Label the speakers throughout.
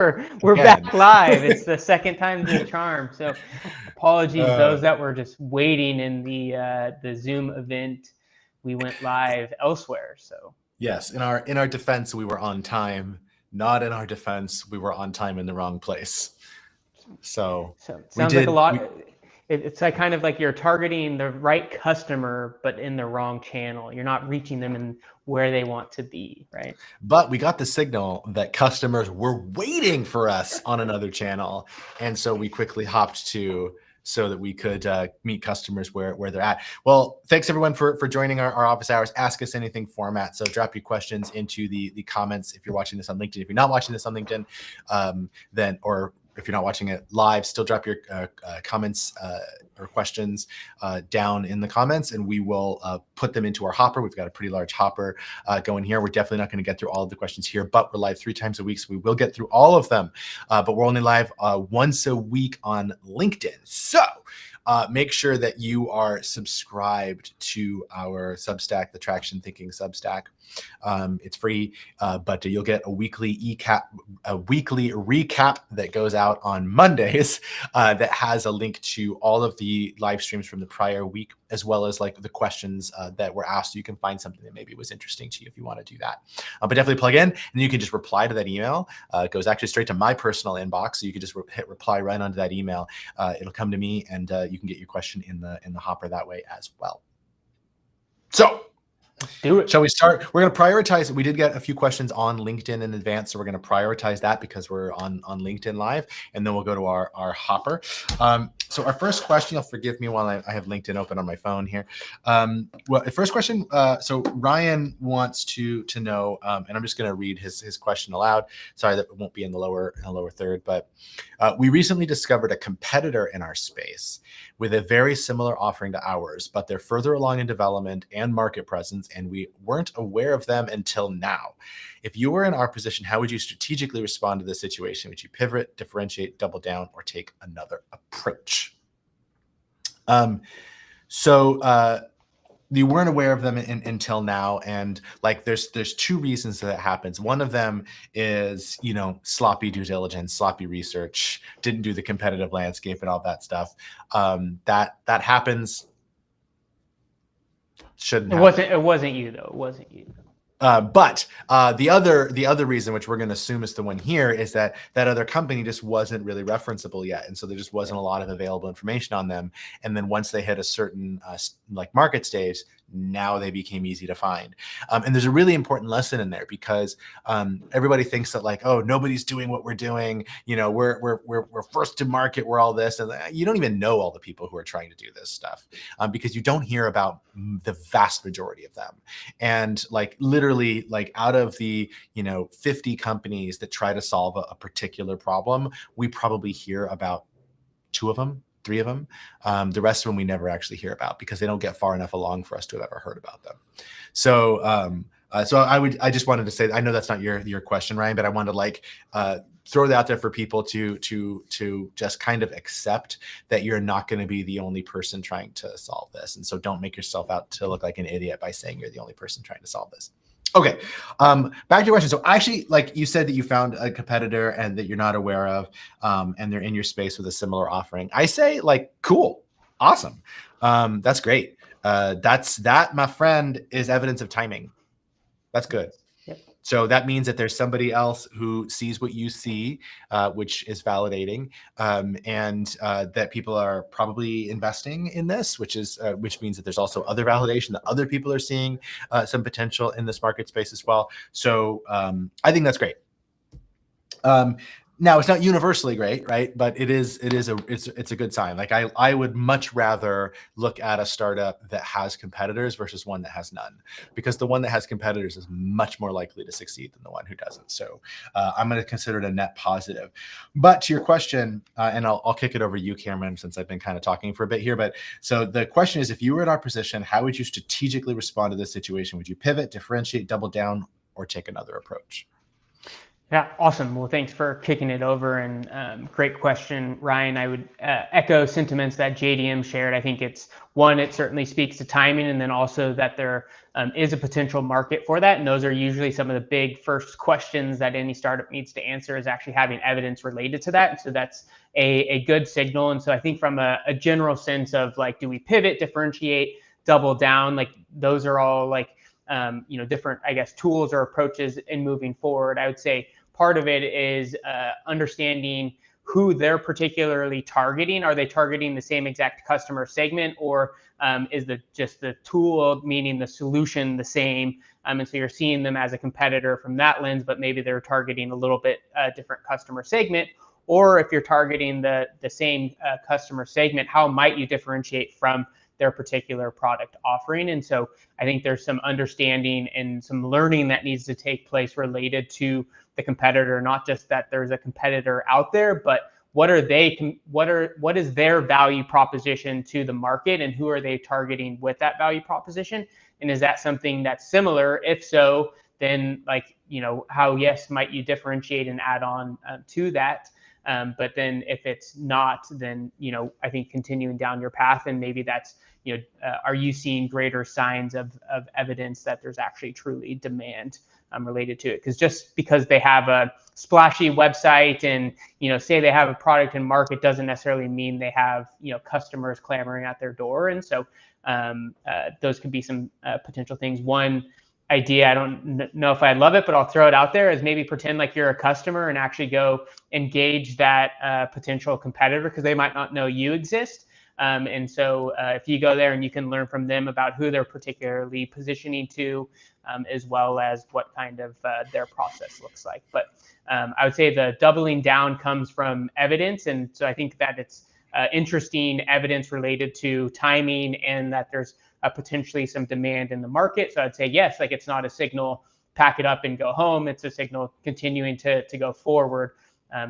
Speaker 1: We're
Speaker 2: Again.
Speaker 1: back live. It's the second time's the charm. So apologies those that were just waiting in the Zoom event. We went live elsewhere. So
Speaker 2: Yes, in our defense, we were on time. Not in our defense, we were on time in the wrong place. So
Speaker 1: it
Speaker 2: we
Speaker 1: sounds like a lot.
Speaker 2: we
Speaker 1: It's like kind of like you're targeting the right customer, but in the wrong channel. You're not reaching them in where they want to be, right?
Speaker 2: But we got the signal that customers were waiting for us on another channel, and so we quickly hopped to so that we could meet customers where they're at. Well, thanks everyone for joining our office hours. Ask us anything format. So drop your questions into the comments if you're watching this on LinkedIn. If you're not watching this on LinkedIn, then or if you're not watching it live, still drop your comments or questions down in the comments, and we will put them into our hopper. We've got a pretty large hopper going here. We're definitely not going to get through all of the questions here, but we're live 3 times a week, so we will get through all of them. But we're only live once a week on LinkedIn. So make sure that you are subscribed to our Substack, the Traction Thinking Substack. It's free, but you'll get a weekly recap that goes out on Mondays that has a link to all of the live streams from the prior week, as well as like the questions that were asked. So you can find something that maybe was interesting to you if you want to do that. But definitely plug in, and you can just reply to that email. It goes actually straight to my personal inbox, so you can just hit reply right onto that email. It'll come to me, and you can get your question in the hopper that way as well. So
Speaker 1: do it.
Speaker 2: Shall we start? We're going to prioritize. We did get a few questions on LinkedIn in advance, so we're going to prioritize that because we're on LinkedIn Live, and then we'll go to our hopper. So our first question, you'll forgive me while I have LinkedIn open on my phone here. Well, the first question, so Ryan wants to know, and I'm just going to read his question aloud. Sorry that it won't be in the lower third, but we recently discovered a competitor in our space with a very similar offering to ours, but they're further along in development and market presence, and we weren't aware of them until now. If you were in our position, how would you strategically respond to this situation? Would you pivot, differentiate, double down, or take another approach? You weren't aware of them until now, and like there's 2 reasons that happens. One of them is, sloppy due diligence, sloppy research, didn't do the competitive landscape and all that stuff. That happens. Shouldn't happen.
Speaker 1: It wasn't you though. It wasn't you.
Speaker 2: But the other reason, which we're going to assume is the one here, is that other company just wasn't really referenceable yet, and so there just wasn't a lot of available information on them. And then once they hit a certain like market stage, now they became easy to find. And there's a really important lesson in there because everybody thinks that like, oh, nobody's doing what we're doing. We're first to market. We're all this, and you don't even know all the people who are trying to do this stuff because you don't hear about the vast majority of them. And like literally, like out of the 50 companies that try to solve a particular problem, we probably hear about 2 of them. 3 of them. The rest of them we never actually hear about because they don't get far enough along for us to have ever heard about them. So I just wanted to say, I know that's not your question, Ryan, but I wanted to like throw that out there for people to just kind of accept that you're not going to be the only person trying to solve this. And so don't make yourself out to look like an idiot by saying you're the only person trying to solve this. Okay, back to your question. So actually, like you said that you found a competitor and that you're not aware of, and they're in your space with a similar offering. I say like, cool, awesome. That's great. That, my friend, is evidence of timing. That's good.
Speaker 1: Yep.
Speaker 2: So that means that there's somebody else who sees what you see, which is validating, and that people are probably investing in this, which means that there's also other validation that other people are seeing some potential in this market space as well. So I think that's great. Now it's not universally great, right? But it's a good sign. Like I would much rather look at a startup that has competitors versus one that has none, because the one that has competitors is much more likely to succeed than the one who doesn't. So I'm going to consider it a net positive. But to your question, and I'll kick it over to you, Cameron, since I've been kind of talking for a bit here. But so the question is, if you were in our position, how would you strategically respond to this situation? Would you pivot, differentiate, double down, or take another approach?
Speaker 1: Yeah, awesome. Well, thanks for kicking it over, and great question, Ryan. I would echo sentiments that JDM shared. I think it's one, it certainly speaks to timing, and then also that there is a potential market for that. And those are usually some of the big first questions that any startup needs to answer, is actually having evidence related to that. And so that's a good signal. And so I think from a general sense of like, do we pivot, differentiate, double down? Like those are all like, different, I guess, tools or approaches in moving forward. I would say part of it is understanding who they're particularly targeting. Are they targeting the same exact customer segment, or is just the tool, meaning the solution, the same? And so you're seeing them as a competitor from that lens, but maybe they're targeting a little bit different customer segment. Or if you're targeting the same customer segment, how might you differentiate from their particular product offering? And so I think there's some understanding and some learning that needs to take place related to the competitor, not just that there's a competitor out there, but what is their value proposition to the market, and who are they targeting with that value proposition? And is that something that's similar? If so, then how might you differentiate and add on to that? But then if it's not, then I think continuing down your path, and maybe that's are you seeing greater signs of evidence that there's actually truly demand related to it? Because just because they have a splashy website and say they have a product in market doesn't necessarily mean they have customers clamoring at their door. And so those could be some potential things. One idea, I don't know if I love it, but I'll throw it out there, is maybe pretend like you're a customer and actually go engage that potential competitor, because they might not know you exist. And so if you go there and you can learn from them about who they're particularly positioning to, as well as what kind of their process looks like. But I would say the doubling down comes from evidence. And so I think that it's interesting evidence related to timing, and that there's potentially some demand in the market. So I'd say, yes, like it's not a signal, pack it up and go home. It's a signal continuing to go forward.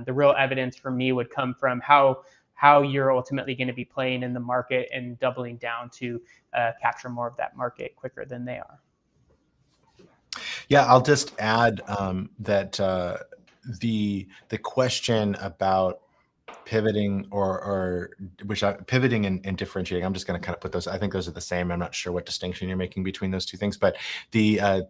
Speaker 1: The real evidence for me would come from how you're ultimately going to be playing in the market and doubling down to capture more of that market quicker than they are.
Speaker 2: Yeah, I'll just add that the question about pivoting or pivoting and differentiating, I'm just going to kind of put those, I think those are the same. I'm not sure what distinction you're making between those two things, but the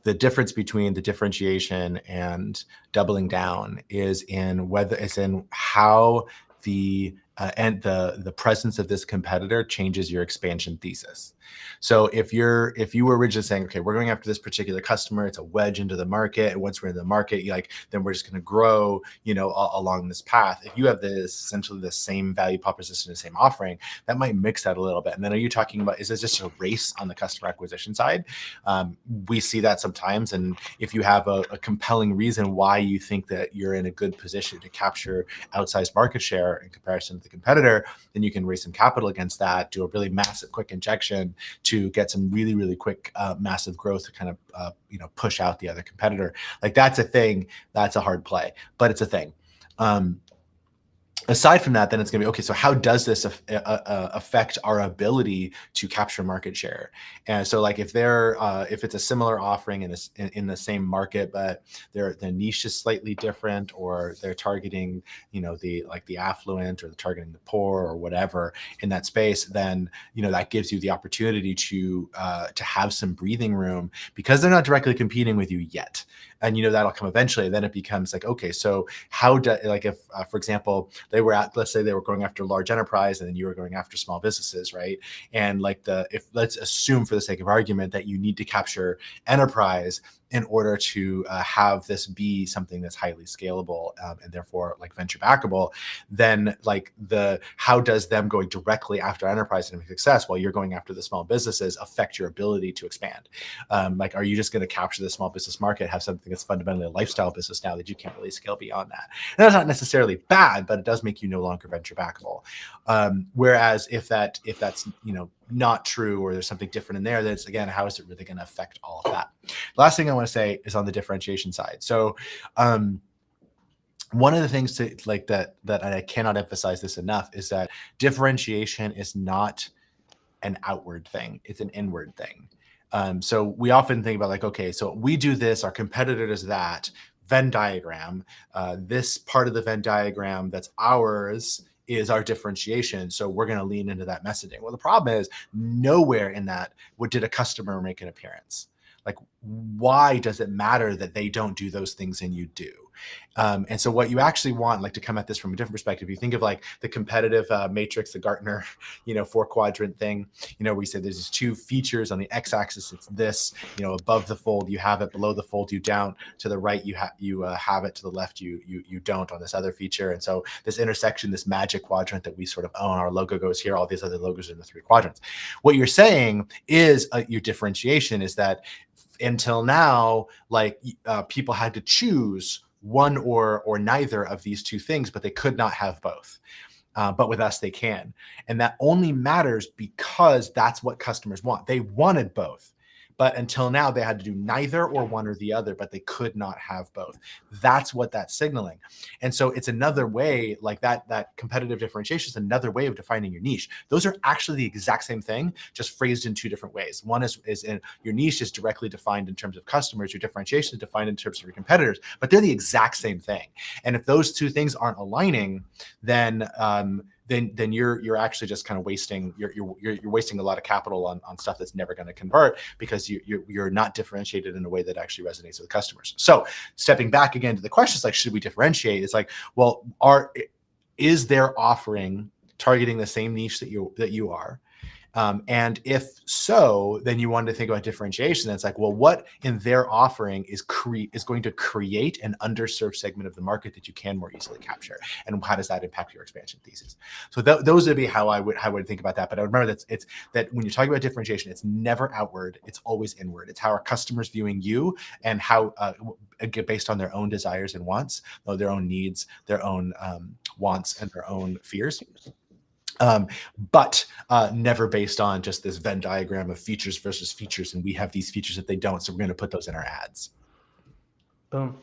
Speaker 2: difference between the differentiation and doubling down is in whether it's in how the presence of this competitor changes your expansion thesis. So if you were originally saying, okay, we're going after this particular customer, it's a wedge into the market, and once we're in the market, then we're just going to grow, along this path. If you have essentially the same value proposition, the same offering, that might mix that a little bit. And then are you talking about, is this just a race on the customer acquisition side? We see that sometimes. And if you have a compelling reason why you think that you're in a good position to capture outsized market share in comparison to the competitor, then you can raise some capital against that, do a really massive quick injection to get some really, really quick, massive growth to kind of, push out the other competitor. Like that's a thing, that's a hard play, but it's a thing. Aside from that, then it's going to be, okay, so how does this affect our ability to capture market share? And so like if it's a similar offering in the same market, but the niche is slightly different, or they're targeting, the affluent, or they're targeting the poor or whatever in that space, then, that gives you the opportunity to have some breathing room, because they're not directly competing with you yet. And, that'll come eventually. Then it becomes like, okay, so if, for example, let's say they were going after large enterprise, and then you were going after small businesses, right? And let's assume for the sake of argument that you need to capture enterprise in order to have this be something that's highly scalable and therefore venture backable, then how does them going directly after enterprise and success while you're going after the small businesses affect your ability to expand? Are you just going to capture the small business market, have something that's fundamentally a lifestyle business now that you can't really scale beyond that? And that's not necessarily bad, but it does make you no longer venture backable. Whereas if that's not true, or there's something different in there, then it's, again, how is it really going to affect all of that? Last thing I want to say is on the differentiation side. So one of the things that I cannot emphasize this enough is that differentiation is not an outward thing, it's an inward thing. So we often think about okay, so we do this, our competitor does that, Venn diagram. This part of the Venn diagram that's ours is our differentiation. So we're going to lean into that messaging. Well, the problem is nowhere in that did a customer make an appearance. Like, why does it matter that they don't do those things and you do? And so what you actually want, like, to come at this from a different perspective, you think of like the competitive matrix, the Gartner, 4-quadrant thing, we say there's these 2 features on the x-axis. It's this, above the fold, you have it; below the fold, you don't. To the right, you have it; to the left, you don't on this other feature. And so this intersection, this magic quadrant that we sort of own, our logo goes here, all these other logos are in the 3 quadrants. What you're saying is your differentiation is that until now, like, people had to choose one or neither of these 2 things, but they could not have both. But with us, they can. And that only matters because that's what customers want. They wanted both. But until now, they had to do neither or one or the other, but they could not have both. That's what that's signaling. And so it's another way, like that competitive differentiation is another way of defining your niche. Those are actually the exact same thing, just phrased in 2 different ways. One is in your niche is directly defined in terms of customers. Your differentiation is defined in terms of your competitors, but they're the exact same thing. And if those 2 things aren't aligning, then you're actually just kind of wasting you're wasting a lot of capital on stuff that's never going to convert, because you're not differentiated in a way that actually resonates with customers. So stepping back again to the questions, like, should we differentiate? It's like, well, is their offering targeting the same niche that you are? And if so, then you want to think about differentiation. It's like, well, what in their offering is going to create an underserved segment of the market that you can more easily capture, and how does that impact your expansion thesis? So those would be how I would think about that. But I would remember that when you're talking about differentiation, it's never outward; it's always inward. It's how our customers viewing you, and how based on their own desires and wants, their own needs, their own wants, and their own fears. But never based on just this Venn diagram of features versus features, and we have these features that they don't, so we're going to put those in our ads.
Speaker 1: Boom.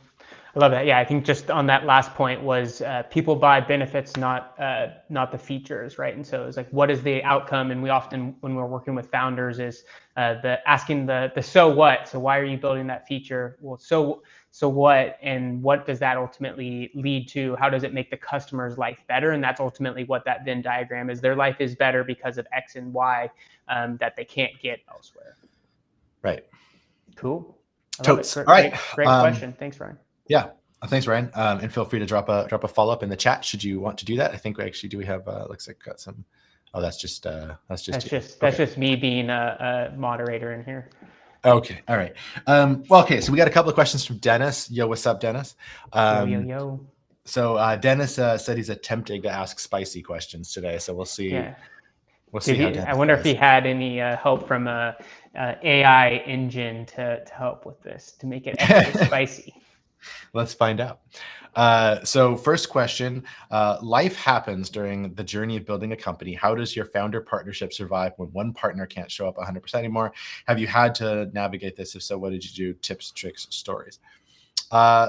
Speaker 1: I love that. Yeah, I think just on that last point was people buy benefits, not the features, right? And so it's like, what is the outcome? And we often, when we're working with founders, is asking the so what. So why are you building that feature? Well, so what, and what does that ultimately lead to? How does it make the customer's life better? And that's ultimately what that Venn diagram is. Their life is better because of X and Y that they can't get elsewhere.
Speaker 2: Right.
Speaker 1: Cool.
Speaker 2: Totes.
Speaker 1: All
Speaker 2: right.
Speaker 1: Great question. Thanks, Ryan.
Speaker 2: Yeah. Thanks, Ryan. And feel free to drop a follow-up in the chat should you want to do that. I think do we have looks like got some. Oh, that's just
Speaker 1: me being a moderator in here.
Speaker 2: Okay. All right. Well, okay. So we got a couple of questions from Dennis. Yo, what's up, Dennis?
Speaker 1: Yo.
Speaker 2: So Dennis said he's attempting to ask spicy questions today. So we'll see.
Speaker 1: Yeah.
Speaker 2: We'll see.
Speaker 1: I wonder if he had any help from a AI engine to help with this, to make it extra spicy.
Speaker 2: Let's find out. So first question, life happens during the journey of building a company. How does your founder partnership survive when one partner can't show up 100% anymore? Have you had to navigate this? If so, what did you do? Tips, tricks, stories.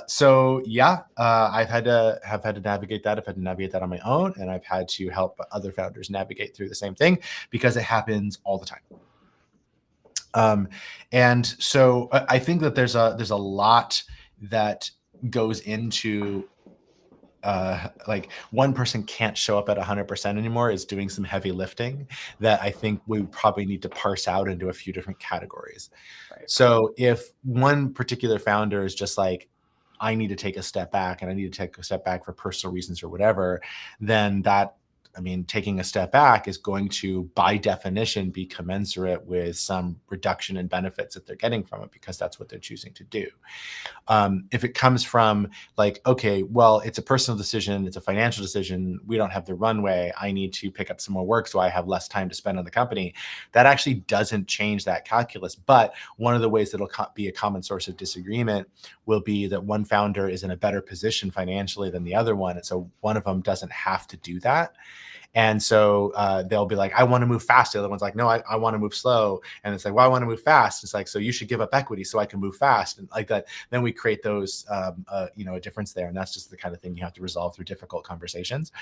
Speaker 2: So yeah, I've had to navigate that. I've had to navigate that on my own, and I've had to help other founders navigate through the same thing, because it happens all the time. And so I think that there's a lot that goes into like, one person can't show up at 100% anymore is doing some heavy lifting that I think we probably need to parse out into a few different categories. Right. So if one particular founder is just like, I need to take a step back, and I need to take a step back for personal reasons or whatever, then taking a step back is going to, by definition, be commensurate with some reduction in benefits that they're getting from it, because that's what they're choosing to do. If it comes from like, okay, well, it's a personal decision, it's a financial decision, we don't have the runway, I need to pick up some more work so I have less time to spend on the company, that actually doesn't change that calculus. But one of the ways that it'll be a common source of disagreement will be that one founder is in a better position financially than the other one, and so one of them doesn't have to do that. And so they'll be like, I want to move fast. The other one's like, no, I want to move slow. And it's like, well, I want to move fast. It's like, so you should give up equity so I can move fast. And like that, then we create those, a difference there. And that's just the kind of thing you have to resolve through difficult conversations.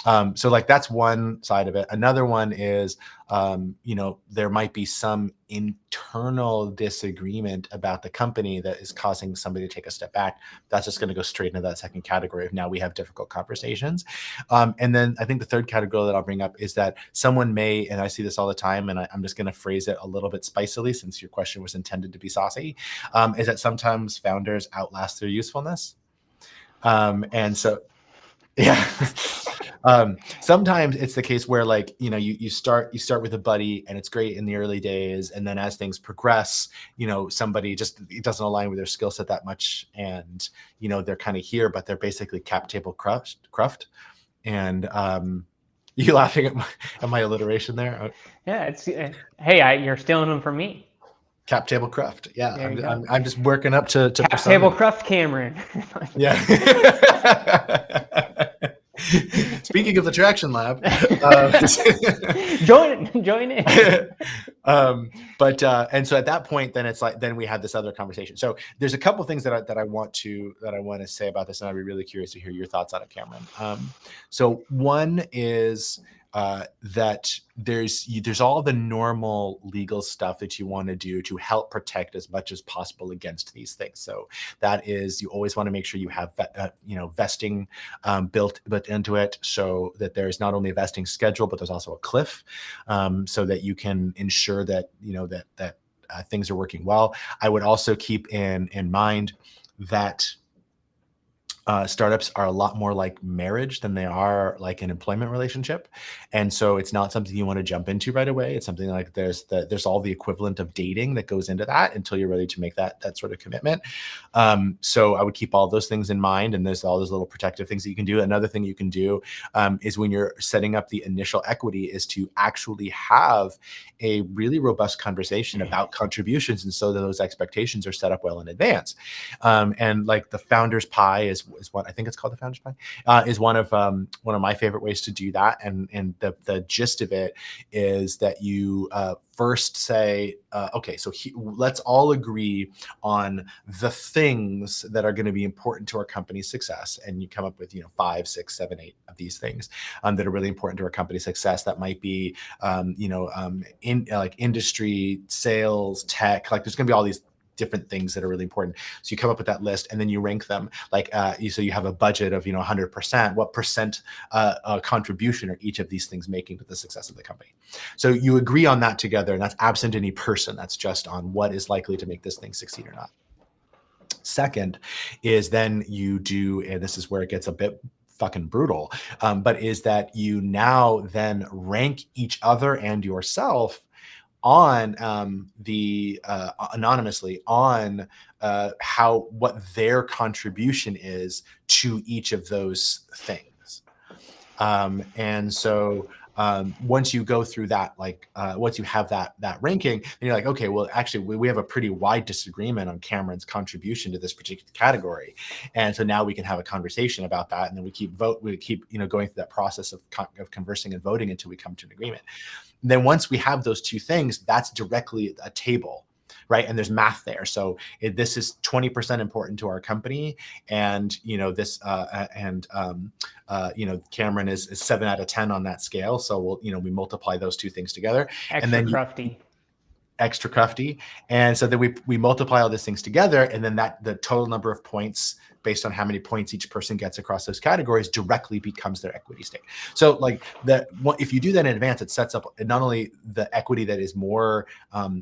Speaker 2: So like that's one side of it. Another one is, there might be some internal disagreement about the company that is causing somebody to take a step back. That's just going to go straight into that second category of now we have difficult conversations. And then I think the third category that I'll bring up is that someone may, and I see this all the time, and I'm just going to phrase it a little bit spicily since your question was intended to be saucy, is that sometimes founders outlast their usefulness. And so, yeah. Sometimes it's the case where like, you start with a buddy and it's great in the early days. And then as things progress, somebody just, it doesn't align with their skill set that much. And, they're kind of here, but they're basically cap table cruft. And, you laughing at my alliteration there?
Speaker 1: Yeah, it's hey, you're stealing them from me.
Speaker 2: Cap table cruft. Yeah, I'm just working up to
Speaker 1: cap table cruft, Cameron.
Speaker 2: Yeah. Speaking of the Traction Lab,
Speaker 1: join in.
Speaker 2: And so at that point, then it's like, then we have this other conversation. So there's a couple things that I want to say about this, and I'd be really curious to hear your thoughts on it, Cameron. So one is that there's all the normal legal stuff that you want to do to help protect as much as possible against these things. So that is, you always want to make sure you have vesting built into it, so that there's not only a vesting schedule, but there's also a cliff, so that you can ensure that that things are working well. I would also keep in mind that startups are a lot more like marriage than they are like an employment relationship. And so it's not something you want to jump into right away. It's something like there's all the equivalent of dating that goes into that until you're ready to make that sort of commitment. So I would keep all those things in mind, and there's all those little protective things that you can do. Another thing you can do is when you're setting up the initial equity is to actually have a really robust conversation about contributions, and so that those expectations are set up well in advance. And like the founder's pie is what I think it's called, the founder's pie, is one of my favorite ways to do that. And the gist of it is that you first say, okay, so let's all agree on the things that are going to be important to our company's success. And you come up with 5, 6, 7, 8 of these things that are really important to our company's success. That might be in like industry, sales, tech. Like there's going to be all these different things that are really important. So you come up with that list and then you rank them like, so you have a budget of, 100%, what percent contribution are each of these things making to the success of the company? So you agree on that together, and that's absent any person. That's just on what is likely to make this thing succeed or not. Second is then you do, and this is where it gets a bit fucking brutal, but is that you now then rank each other and yourself on anonymously on what their contribution is to each of those things. And so once you go through that, like once you have that ranking, then you're like, okay, well, actually, we have a pretty wide disagreement on Cameron's contribution to this particular category, and so now we can have a conversation about that, and then we keep going through that process of conversing and voting until we come to an agreement. And then once we have those two things, that's directly a table, right? And there's math there. So this is 20% important to our company, and Cameron is 7 out of 10 on that scale. So we multiply those two things together, extra crufty. And so then we multiply all these things together, and then the total number of points based on how many points each person gets across those categories directly becomes their equity stake. So like if you do that in advance, it sets up not only the equity that is more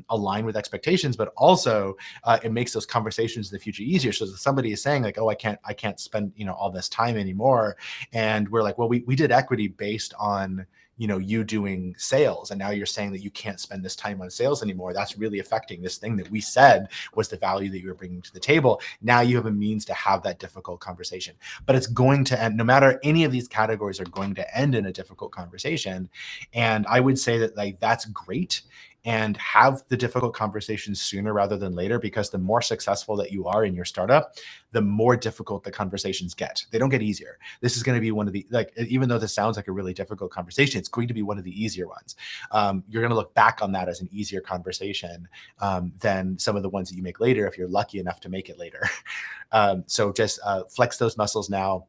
Speaker 2: aligned with expectations, but also it makes those conversations in the future easier. So if somebody is saying like, oh, I can't spend all this time anymore, and we're like, well, we did equity based on you doing sales, and now you're saying that you can't spend this time on sales anymore. That's really affecting this thing that we said was the value that you were bringing to the table. Now you have a means to have that difficult conversation, but it's going to end, no matter any of these categories are going to end in a difficult conversation. And I would say that like, that's great. And have the difficult conversations sooner rather than later, because the more successful that you are in your startup, the more difficult the conversations get. They don't get easier. This is going to be one of the, like, even though this sounds like a really difficult conversation, it's going to be one of the easier ones. You're going to look back on that as an easier conversation than some of the ones that you make later, if you're lucky enough to make it later. So just flex those muscles now.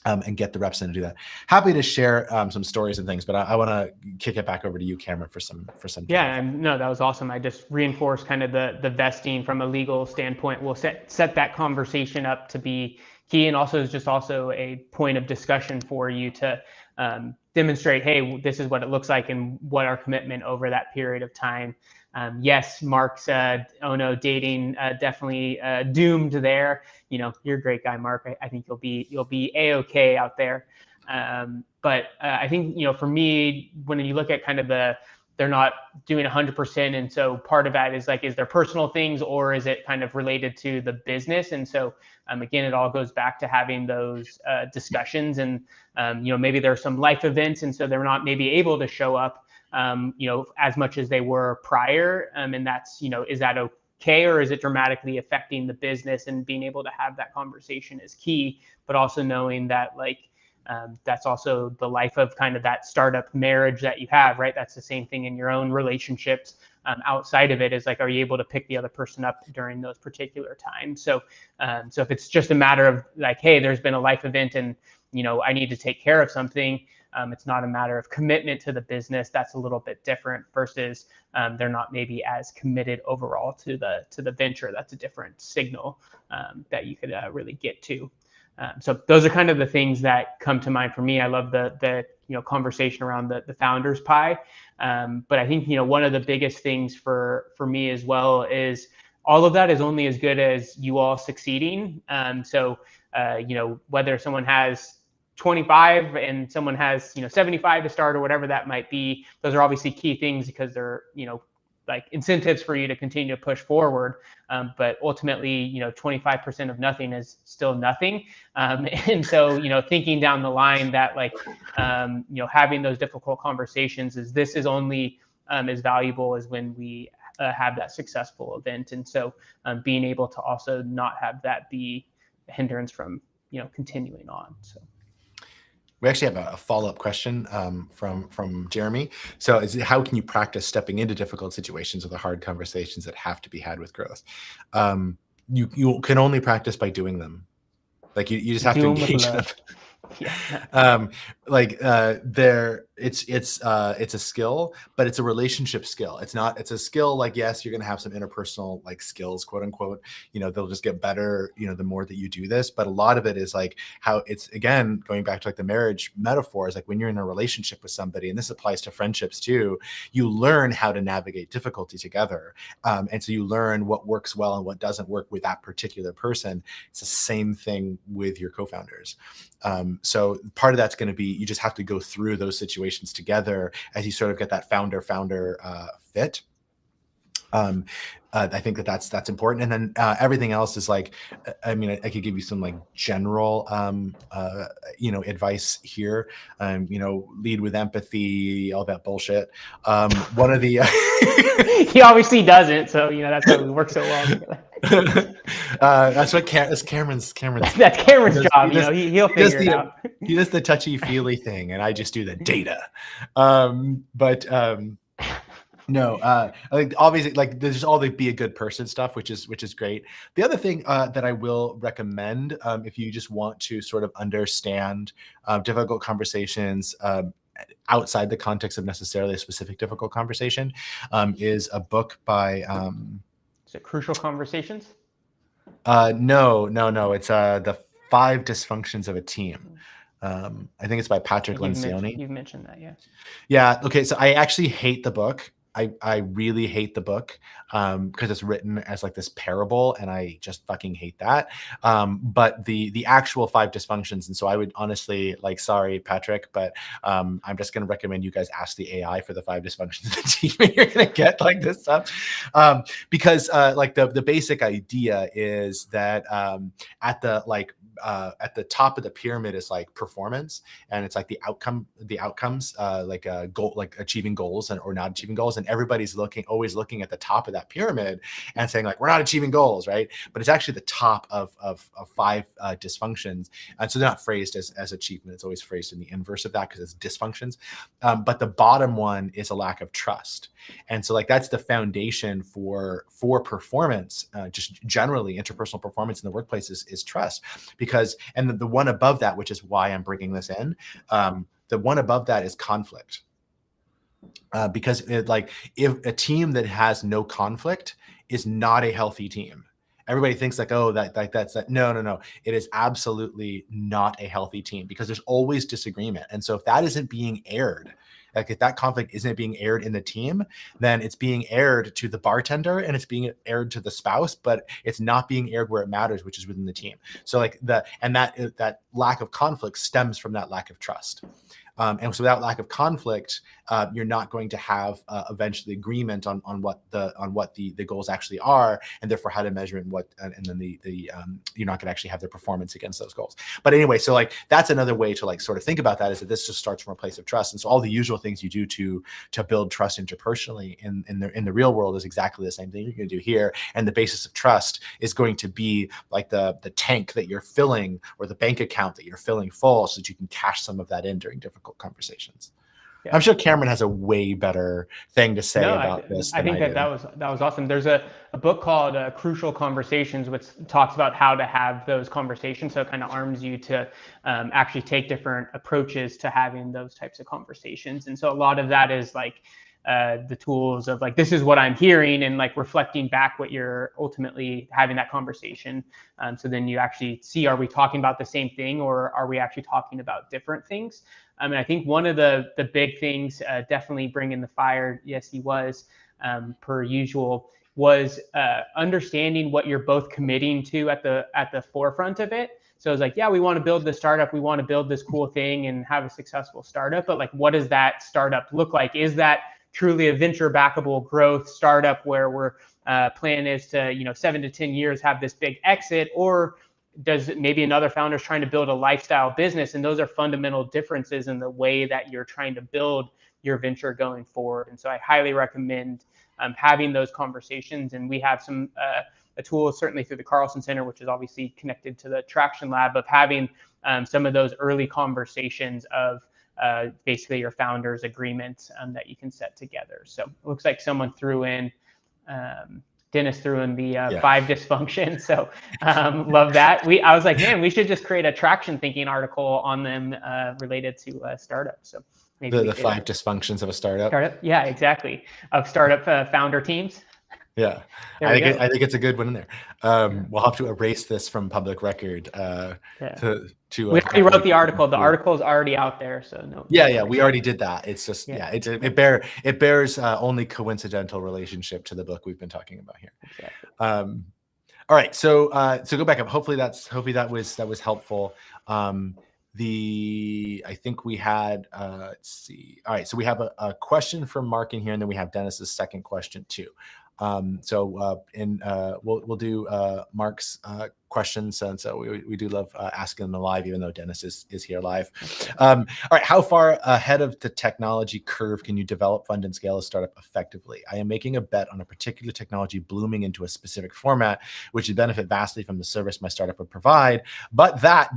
Speaker 2: and get the reps in to do that. Happy to share some stories and things, but I want to kick it back over to you, Cameron, for some.
Speaker 1: Yeah, and no, that was awesome. I just reinforced kind of the vesting from a legal standpoint. We'll set that conversation up to be key, and also is just also a point of discussion for you to demonstrate, hey, this is what it looks like and what our commitment over that period of time. Yes, Mark said, oh no, dating definitely doomed there. You know, you're a great guy, Mark. I think you'll be a-okay out there. But I think, you know, for me, when you look at kind of they're not doing 100%. And so part of that is like, is there personal things or is it kind of related to the business? And so again, it all goes back to having those discussions and, you know, maybe there are some life events. And so they're not maybe able to show up, you know, as much as they were prior. And that's, you know, is that okay? Or is it dramatically affecting the business? And being able to have that conversation is key, but also knowing that like, that's also the life of kind of that startup marriage that you have, right? That's the same thing in your own relationships. Outside of it is like, are you able to pick the other person up during those particular times? So, so if it's just a matter of like, hey, there's been a life event and, you know, I need to take care of something. It's not a matter of commitment to the business. That's a little bit different versus they're not maybe as committed overall to the venture. That's a different signal that you could really get to. So those are kind of the things that come to mind for me. I love the you know, conversation around the founder's pie. But I think, you know, one of the biggest things for me as well is all of that is only as good as you all succeeding. So, you know, whether someone has 25 and someone has, you know, 75 to start or whatever that might be, those are obviously key things because they're, you know, like incentives for you to continue to push forward. But ultimately, you know, 25% of nothing is still nothing. And so, you know, thinking down the line that like, you know, having those difficult conversations is only as valuable as when we have that successful event. And so being able to also not have that be a hindrance from, you know, continuing on. So.
Speaker 2: We actually have a follow-up question from Jeremy. So how can you practice stepping into difficult situations or the hard conversations that have to be had with growth? You can only practice by doing them. Like you just have to engage in them. Yeah. It's a skill, but it's a relationship skill. It's a skill like, yes, you're going to have some interpersonal like skills, quote unquote, you know, they'll just get better, you know, the more that you do this. But a lot of it is like how it's, again, going back to like the marriage metaphor, is like when you're in a relationship with somebody, and this applies to friendships too, you learn how to navigate difficulty together. And so you learn what works well and what doesn't work with that particular person. It's the same thing with your co-founders. So part of that's going to be, you just have to go through those situations together as you sort of get that founder fit. I think that's important. And then everything else is like, I mean, I could give you some like general, you know, advice here. You know, lead with empathy, all that bullshit. One of the
Speaker 1: he obviously doesn't, so you know that's why we work so well together.
Speaker 2: That's what Cameron's.
Speaker 1: That's Cameron's job. You know, he'll figure it out.
Speaker 2: He does the touchy-feely thing, and I just do the data. No, like obviously, like there's all the be a good person stuff, which is great. The other thing that I will recommend, if you just want to sort of understand difficult conversations outside the context of necessarily a specific difficult conversation, is a book by.
Speaker 1: Is it Crucial Conversations?
Speaker 2: No. It's the 5 Dysfunctions of a Team. I think it's by Patrick Lencioni.
Speaker 1: You've mentioned that, yeah.
Speaker 2: Yeah. Okay. So I actually hate the book. I really hate the book because it's written as like this parable, and I just fucking hate that. But the actual 5 dysfunctions, and so I would honestly, like, sorry, Patrick, but I'm just going to recommend you guys ask the AI for the 5 dysfunctions of the team, and you're going to get like this stuff. Because like the basic idea is that at the top of the pyramid is like performance, and it's like the outcomes, like goal, like achieving goals or not achieving goals, and everybody's always looking at the top of that pyramid and saying like, we're not achieving goals, right? But it's actually the top of 5 dysfunctions, and so they're not phrased as achievement. It's always phrased in the inverse of that because it's dysfunctions. But the bottom one is a lack of trust, and so like that's the foundation for performance, just generally interpersonal performance in the workplace is trust. because, and the one above that, which is why I'm bringing this in, the one above that is conflict. Because if a team that has no conflict is not a healthy team. Everybody thinks like, oh, that's that. No. It is absolutely not a healthy team, because there's always disagreement. And so if that isn't being aired, like if that conflict isn't being aired in the team, then it's being aired to the bartender and it's being aired to the spouse, but it's not being aired where it matters, which is within the team. So like that lack of conflict stems from that lack of trust. And so without lack of conflict, you're not going to have eventually agreement on what the goals actually are, and therefore how to measure and then you're not going to actually have the performance against those goals. But anyway, so like that's another way to like sort of think about that, is that this just starts from a place of trust. And so all the usual things you do to build trust interpersonally in the real world is exactly the same thing you're going to do here. And the basis of trust is going to be like the tank that you're filling, or the bank account that you're filling full, so that you can cash some of that in during difficult conversations. Yeah. I'm sure Cameron has a way better thing to say about this.
Speaker 1: I think that was awesome. There's a book called Crucial Conversations, which talks about how to have those conversations. So it kind of arms you to actually take different approaches to having those types of conversations. And so a lot of that is like the tools of like, this is what I'm hearing, and like reflecting back what you're ultimately having that conversation. So then you actually see, are we talking about the same thing, or are we actually talking about different things? And I think one of the big things, definitely bringing the fire, yes, he was, per usual, was understanding what you're both committing to at the forefront of it. So it's like, yeah, we want to build this startup, we want to build this cool thing and have a successful startup, but like, what does that startup look like? Is that truly a venture backable growth startup where we're plan is to 7 to 10 years have this big exit, or does maybe another founder is trying to build a lifestyle business? And those are fundamental differences in the way that you're trying to build your venture going forward. And so I highly recommend having those conversations. And we have some a tool certainly through the Carlson Center, which is obviously connected to the Traction Lab, of having some of those early conversations of basically your founders' agreements that you can set together. So it looks like someone threw in Dennis threw in the 5 dysfunctions. So love that. I was like, man, we should just create a traction thinking article on them related to startups. So maybe
Speaker 2: the 5 dysfunctions of a startup.
Speaker 1: Yeah, exactly. Of startup founder teams.
Speaker 2: Yeah, I think it's a good one in there. We'll have to erase this from public record. We
Speaker 1: already wrote the article. The article is already out there, so no.
Speaker 2: Yeah, we already did that. It's just it bears only coincidental relationship to the book we've been talking about here.
Speaker 1: Exactly.
Speaker 2: All right, so go back up. Hopefully that was helpful. I think we had let's see. All right, so we have a question from Mark in here, and then we have Dennis's second question too. We'll do Mark's questions, and so we do love asking them live, even though Dennis is here live. All right, how far ahead of the technology curve can you develop, fund, and scale a startup effectively? I am making a bet on a particular technology blooming into a specific format, which would benefit vastly from the service my startup would provide. But that ...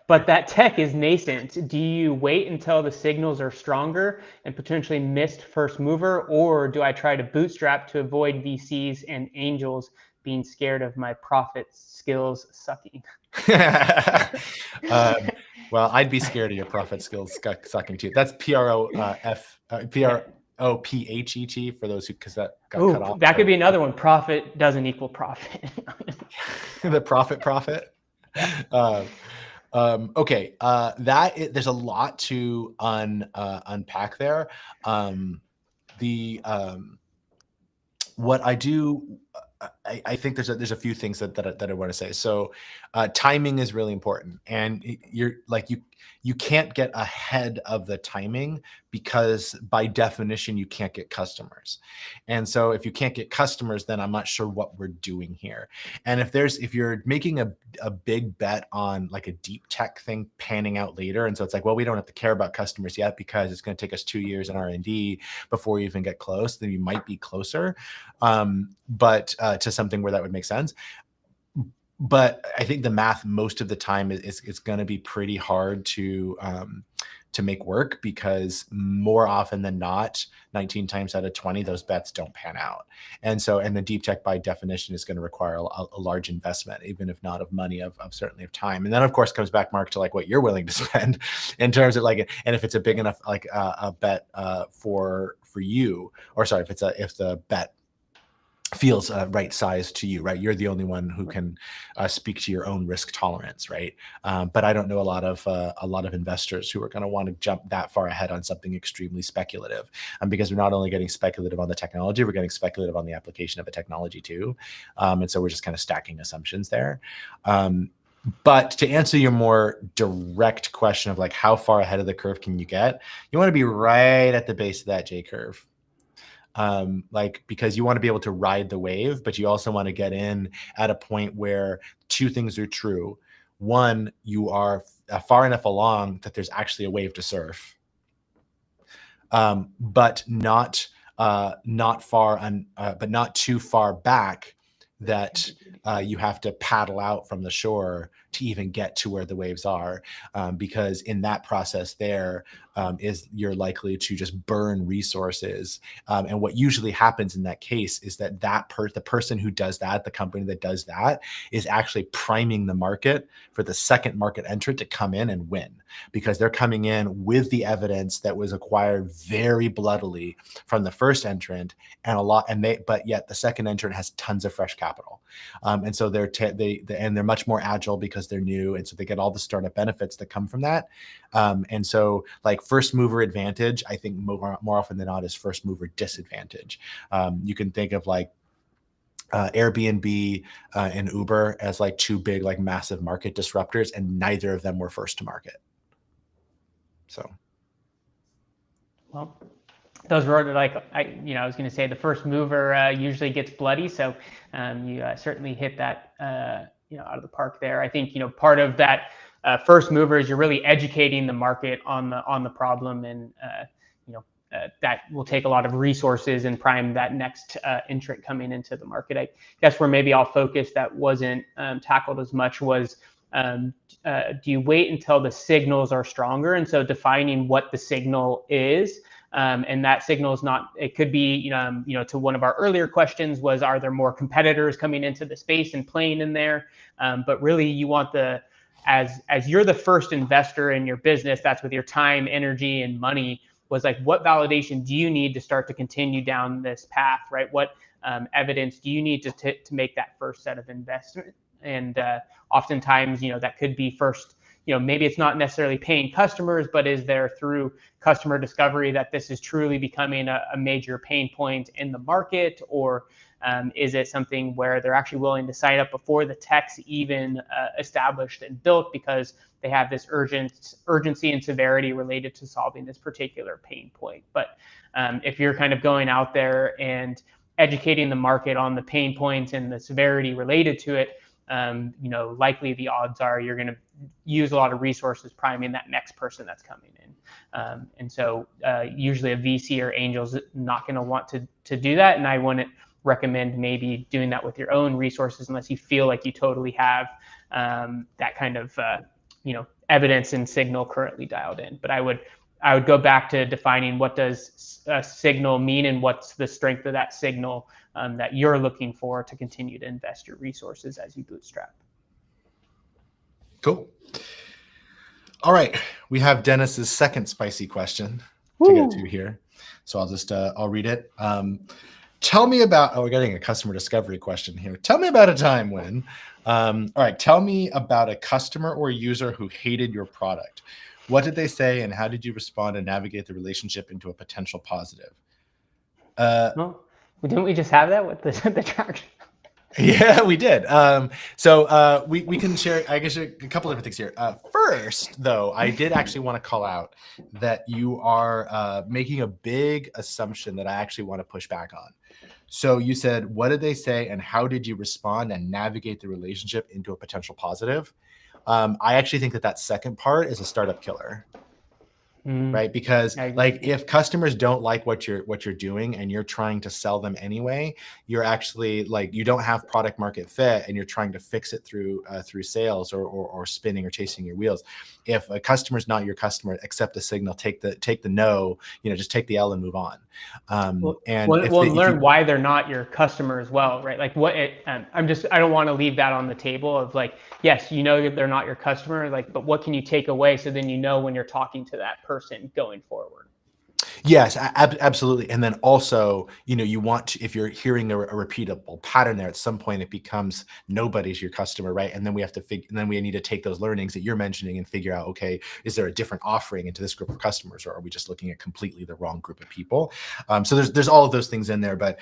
Speaker 1: But that tech is nascent. Do you wait until the signals are stronger and potentially missed first mover, or do I try to bootstrap to avoid VCs and angels being scared of my profit skills sucking?
Speaker 2: Well, I'd be scared of your profit skills sucking too. That's PROPHET for those who, because that got cut off.
Speaker 1: That could be another one. Profit doesn't equal profit.
Speaker 2: The profit. Okay, there's a lot to unpack there. What I do, I think there's a few things that I want to say. So, timing is really important, and you can't get ahead of the timing, because by definition you can't get customers. And so if you can't get customers, then I'm not sure what we're doing here. And if you're making a big bet on like a deep tech thing panning out later, and so it's like, well, we don't have to care about customers yet because it's going to take us 2 years in R&D before we even get close, then you might be closer, but to something where that would make sense. but I think the math most of the time is going to be pretty hard to make work, because more often than not, 19 times out of 20, those bets don't pan out. And the deep tech by definition is going to require a large investment, even if not of money, of certainly of time. And then of course comes back, Mark, to like what you're willing to spend in terms of like, and if it's a big enough like a bet for you, or sorry, if the bet feels right size to you, right? You're the only one who can speak to your own risk tolerance, right? But I don't know a lot of investors who are going to want to jump that far ahead on something extremely speculative, because we're not only getting speculative on the technology, we're getting speculative on the application of a technology too, and so we're just kind of stacking assumptions there. But to answer your more direct question of like how far ahead of the curve can you get, you want to be right at the base of that J curve. Because you want to be able to ride the wave, but you also want to get in at a point where two things are true. One, you are far enough along that there's actually a wave to surf, but not too far back that you have to paddle out from the shore to even get to where the waves are, because in that process there you're likely to just burn resources. And what usually happens in that case is that the person who does that, the company that does that, is actually priming the market for the second market entrant to come in and win, because they're coming in with the evidence that was acquired very bloodily from the first entrant, but yet the second entrant has tons of fresh capital, and so they're much more agile because they're new, and so they get all the startup benefits that come from that. And so like first mover advantage, I think more often than not is first mover disadvantage. You can think of like Airbnb and Uber as like two big, like massive market disruptors, and neither of them were first to market. So,
Speaker 1: well, those were like, I was going to say the first mover usually gets bloody. So you certainly hit that, out of the park there. I think, part of that first mover is you're really educating the market on the problem, and that will take a lot of resources and prime that next entrant coming into the market. I guess where maybe I'll focus that wasn't tackled as much was, do you wait until the signals are stronger? And so defining what the signal is, and that signal is not, it could be, to one of our earlier questions was, are there more competitors coming into the space and playing in there? But really you want as you're the first investor in your business, that's with your time, energy, and money, was like, what validation do you need to start to continue down this path, right? What evidence do you need to make that first set of investment? And oftentimes, that could be first, maybe it's not necessarily paying customers, but is there through customer discovery that this is truly becoming a major pain point in the market? Or is it something where they're actually willing to sign up before the tech's even established and built, because they have this urgency and severity related to solving this particular pain point? But if you're kind of going out there and educating the market on the pain points and the severity related to it, likely the odds are you're going to use a lot of resources priming that next person that's coming in. And so usually a VC or angel's not going to want to do that. And I wouldn't recommend maybe doing that with your own resources unless you feel like you totally have that kind of evidence and signal currently dialed in. But I would go back to defining what does a signal mean, and what's the strength of that signal that you're looking for to continue to invest your resources as you bootstrap.
Speaker 2: Cool. All right, we have Dennis's second spicy question to get to here, so I'll read it. Tell me about, we're getting a customer discovery question here. Tell me about a time when, all right, tell me about a customer or user who hated your product. What did they say, and how did you respond and navigate the relationship into a potential positive?
Speaker 1: Well, didn't we just have that with the traction?
Speaker 2: Yeah, we did. So we can share, I guess, a couple of different things here. First, though, I did actually want to call out that you are making a big assumption that I actually want to push back on. So you said, what did they say, and how did you respond and navigate the relationship into a potential positive? I actually think that second part is a startup killer. right? Because
Speaker 1: I agree.
Speaker 2: like if customers don't like what you're doing and you're trying to sell them anyway, you're actually like, you don't have product market fit and you're trying to fix it through sales or spinning or chasing your wheels. If a customer's not your customer, accept the signal, take the no, just take the L and move on. And
Speaker 1: We'll learn why they're not your customer as well, right? Like I don't want to leave that on the table of like, yes, they're not your customer, like, but what can you take away so then when you're talking to that person going forward.
Speaker 2: Yes, absolutely. And then also, you want to, if you're hearing a repeatable pattern there, at some point it becomes nobody's your customer, right? And then we have to and then we need to take those learnings that you're mentioning and figure out, okay, is there a different offering into this group of customers, or are we just looking at completely the wrong group of people? So there's all of those things in there, but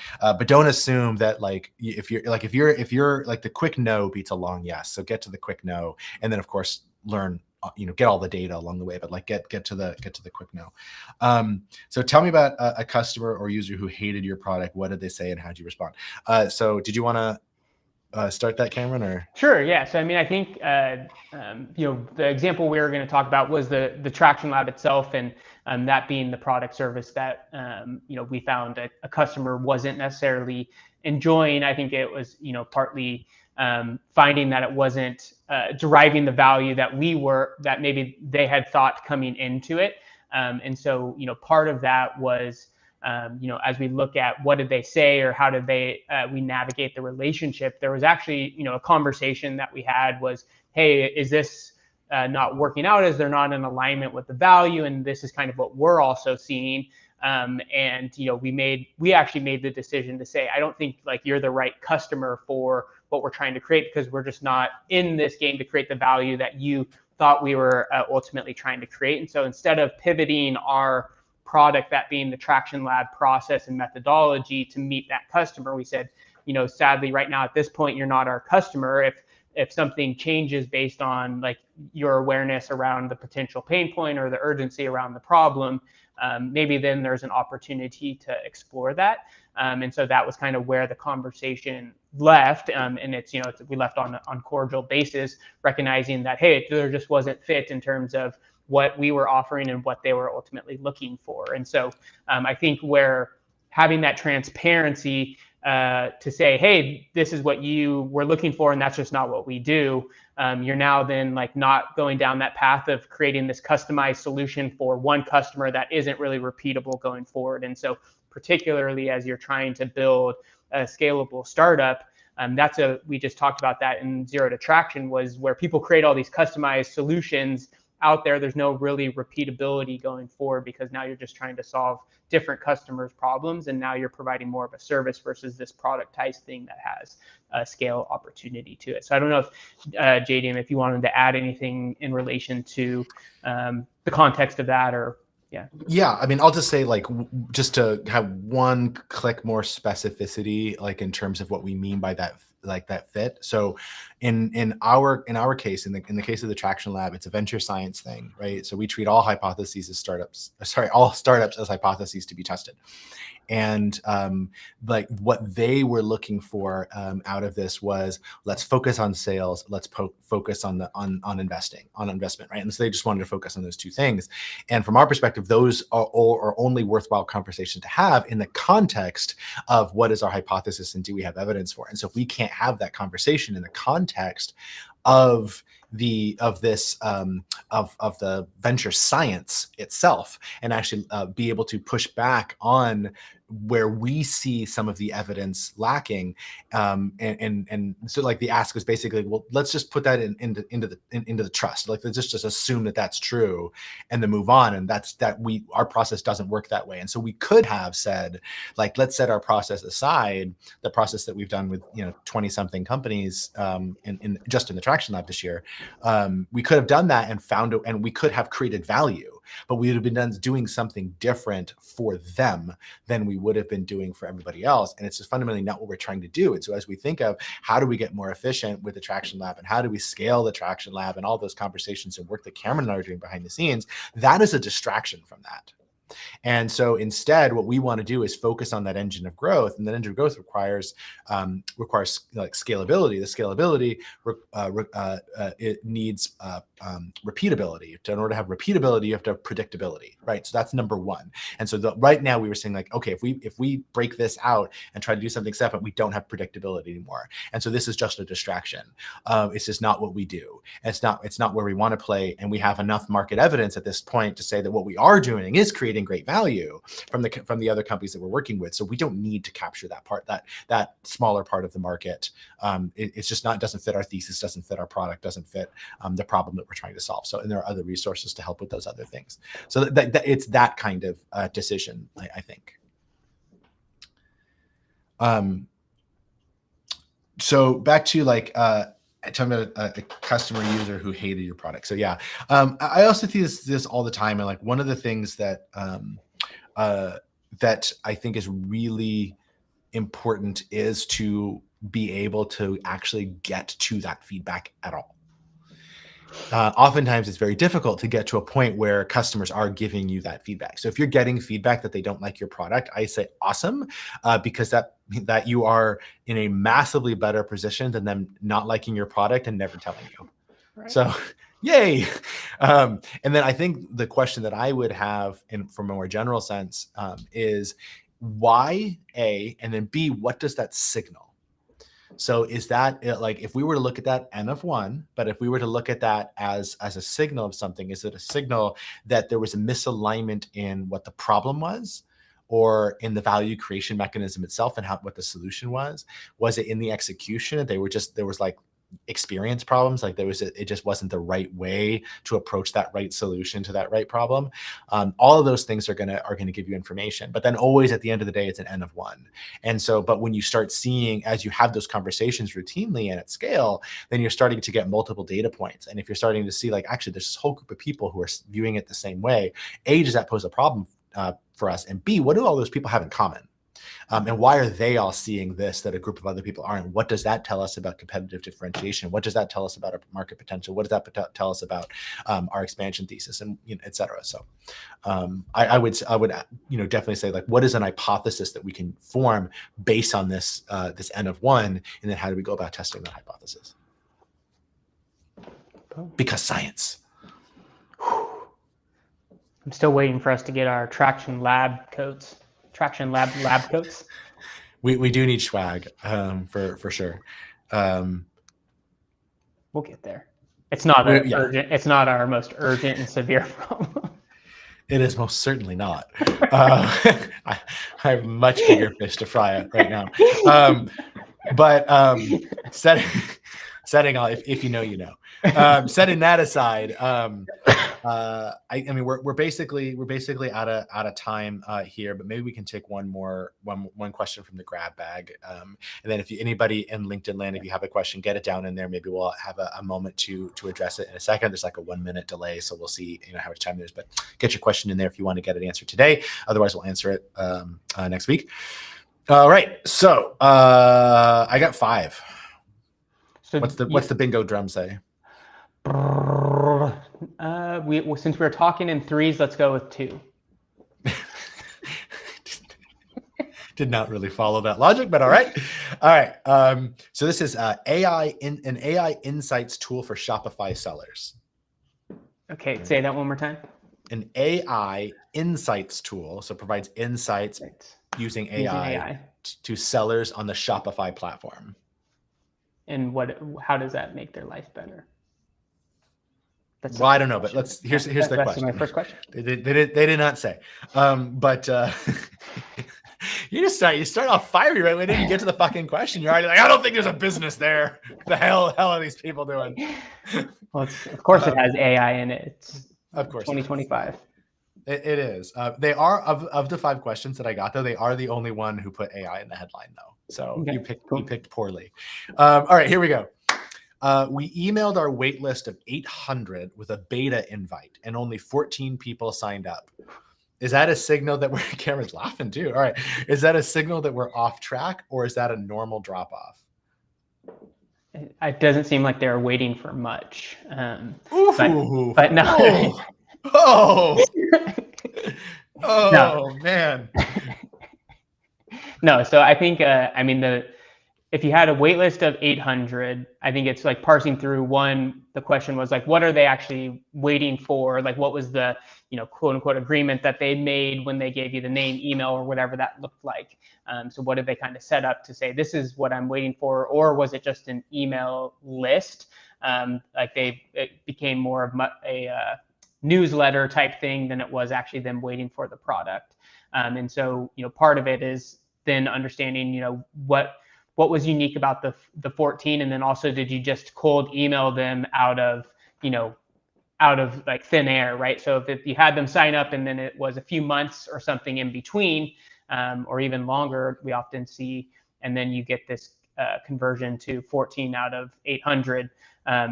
Speaker 2: don't assume that like if you're like the quick no beats a long yes. So get to the quick no, and then of course learn. Get all the data along the way, but like get to the quick no. So tell me about a customer or user who hated your product. What did they say and how did you respond? So did you want to start that, Cameron? Or
Speaker 1: sure, yeah. So I mean, I think the example we were going to talk about was the Traction Lab itself, and that being the product service that we found a customer wasn't necessarily enjoying. I think it was partly finding that it wasn't deriving the value that maybe they had thought coming into it. And so, part of that was, as we look at what did they say or how did we navigate the relationship, there was actually, a conversation that we had was, hey, is this not working out? Is there not an alignment with the value? And this is kind of what we're also seeing. And we actually made the decision to say, I don't think like you're the right customer for what we're trying to create, because we're just not in this game to create the value that you thought we were ultimately trying to create. And so instead of pivoting our product, that being the Traction Lab process and methodology, to meet that customer, we said, sadly right now at this point, you're not our customer. If something changes based on like your awareness around the potential pain point or the urgency around the problem, maybe then there's an opportunity to explore that. And so that was kind of where the conversation left. And we left on cordial basis, recognizing that, hey, there just wasn't fit in terms of what we were offering and what they were ultimately looking for. And so I think where having that transparency to say, hey, this is what you were looking for, and that's just not what we do. You're now then like not going down that path of creating this customized solution for one customer that isn't really repeatable going forward. And so particularly as you're trying to build a scalable startup, we just talked about that in Zero to Traction, was where people create all these customized solutions out there. There's no really repeatability going forward, because now you're just trying to solve different customers' problems, and now you're providing more of a service versus this productized thing that has a scale opportunity to it. So I don't know if JDM, if you wanted to add anything in relation to the context of that, or
Speaker 2: yeah, I mean, I'll just say like just to have one click more specificity, like in terms of what we mean by that, like that fit. So in our case, in the case of the Traction Lab, it's a venture science thing, right? So we treat all hypotheses as all startups as hypotheses to be tested. And like what they were looking for out of this was, let's focus on sales, let's focus on investment, right? And so they just wanted to focus on those two things. And from our perspective, those are only worthwhile conversations to have in the context of what is our hypothesis and do we have evidence for it. And so if we can't have that conversation in the context of the venture science itself, and actually be able to push back on where we see some of the evidence lacking, and so like the ask was basically, well, let's just put that into the trust, like let's just assume that that's true and then move on. And our process doesn't work that way. And so we could have said, like, let's set our process aside, the process that we've done with 20 something companies in just in the Traction Lab this year. We could have done that and we could have created value, but we would have been doing something different for them than we would have been doing for everybody else. And it's just fundamentally not what we're trying to do. And so as we think of how do we get more efficient with the Traction Lab and how do we scale the Traction Lab and all those conversations and work that Cameron and I are doing behind the scenes, that is a distraction from that. And so instead, what we want to do is focus on that engine of growth, and that engine of growth requires like scalability. The scalability it needs repeatability. In order to have repeatability, you have to have predictability, right? So that's number one. And so right now we were saying like, okay, if we break this out and try to do something separate, we don't have predictability anymore. And so this is just a distraction. It's just not what we do. And it's not where we want to play. And we have enough market evidence at this point to say that what we are doing is creating great value from the other companies that we're working with. So we don't need to capture that part, that smaller part of the market. It's just not, doesn't fit our thesis, doesn't fit our product, doesn't fit the problem that we're trying to solve. So, and there are other resources to help with those other things. So that it's that kind of decision, I think. So back to like talking about a customer user who hated your product. So yeah, I also see this all the time, and like one of the things that that I think is really important is to be able to actually get to that feedback at all. Oftentimes it's very difficult to get to a point where customers are giving you that feedback. So if you're getting feedback that they don't like your product, I say awesome, because that you are in a massively better position than them not liking your product and never telling you. Right. So yay. And then I think the question that I would have from a more general sense is why, A, and then B, what does that signal? So is that like, if we were to look at that N of 1, but if we were to look at that as a signal of something, is it a signal that there was a misalignment in what the problem was, or in the value creation mechanism itself and what the solution was? Was it in the execution? There was like experience problems, like it just wasn't the right way to approach that right solution to that right problem. All of those things are gonna give you information, but then always at the end of the day, it's an N of 1. And so, but when you start seeing, as you have those conversations routinely and at scale, then you're starting to get multiple data points. And if you're starting to see like, actually there's this whole group of people who are viewing it the same way, A, does that pose a problem for us? And B, what do all those people have in common? And why are they all seeing this that a group of other people aren't? What does that tell us about competitive differentiation? What does that tell us about our market potential? What does that tell us about our expansion thesis, and et cetera? So I would definitely say, like, what is an hypothesis that we can form based on this this N of 1, and then how do we go about testing that hypothesis? Because science.
Speaker 1: I'm still waiting for us to get our traction lab coats. Traction lab coats.
Speaker 2: We do need swag for sure.
Speaker 1: We'll get there. It's not urgent. It's not our most urgent and severe problem.
Speaker 2: It is most certainly not. I have much bigger fish to fry right now. But setting all, if you know, you know. Setting that aside, I mean, we're basically out of time here, but maybe we can take one question from the grab bag, and then if anybody in LinkedIn land, if you have a question, get it down in there. Maybe we'll have a moment to address it in a second. There's like a 1 minute delay, so we'll see how much time there is. But get your question in there if you want to get it answered today. Otherwise, we'll answer it next week. All right, so I got 5. So what's the bingo drum say?
Speaker 1: Since we're talking in 3s, let's go with 2.
Speaker 2: Did not really follow that logic, but all right. So this is an AI insights tool for Shopify sellers.
Speaker 1: Okay, say that one more time.
Speaker 2: An AI insights tool, so provides insights using AI to sellers on the Shopify platform.
Speaker 1: And how does that make their life better?
Speaker 2: Well, I don't know, but here's the question.
Speaker 1: That's my first question.
Speaker 2: They did not say, but you start off fiery right when you get to the fucking question. You're already like, I don't think there's a business there. The hell are these people doing?
Speaker 1: Well, of course it has AI in it. It's
Speaker 2: of course
Speaker 1: 2025.
Speaker 2: It is. They are of the 5 questions that I got, though. They are the only one who put AI in the headline, though. So okay, you picked poorly. All right, here we go. We emailed our wait list of 800 with a beta invite, and only 14 people signed up. Is that a signal that we're Cameron's laughing too? All right. Is that a signal that we're off track, or is that a normal drop off?
Speaker 1: It doesn't seem like they're waiting for much.
Speaker 2: But
Speaker 1: no.
Speaker 2: Oh. Oh man.
Speaker 1: No, so I think, I mean, if you had a wait list of 800, I think it's like parsing through one, the question was like, what are they actually waiting for? Like, what was the, quote unquote agreement that they made when they gave you the name, email, or whatever that looked like? So what did they kind of set up to say, this is what I'm waiting for? Or was it just an email list? Like it became more of a newsletter type thing than it was actually them waiting for the product. And so, part of it is then understanding, what was unique about the 14, and then also did you just cold email them out of like thin air, right? So if you had them sign up and then it was a few months or something in between, or even longer, we often see, and then you get this conversion to 14 out of 800.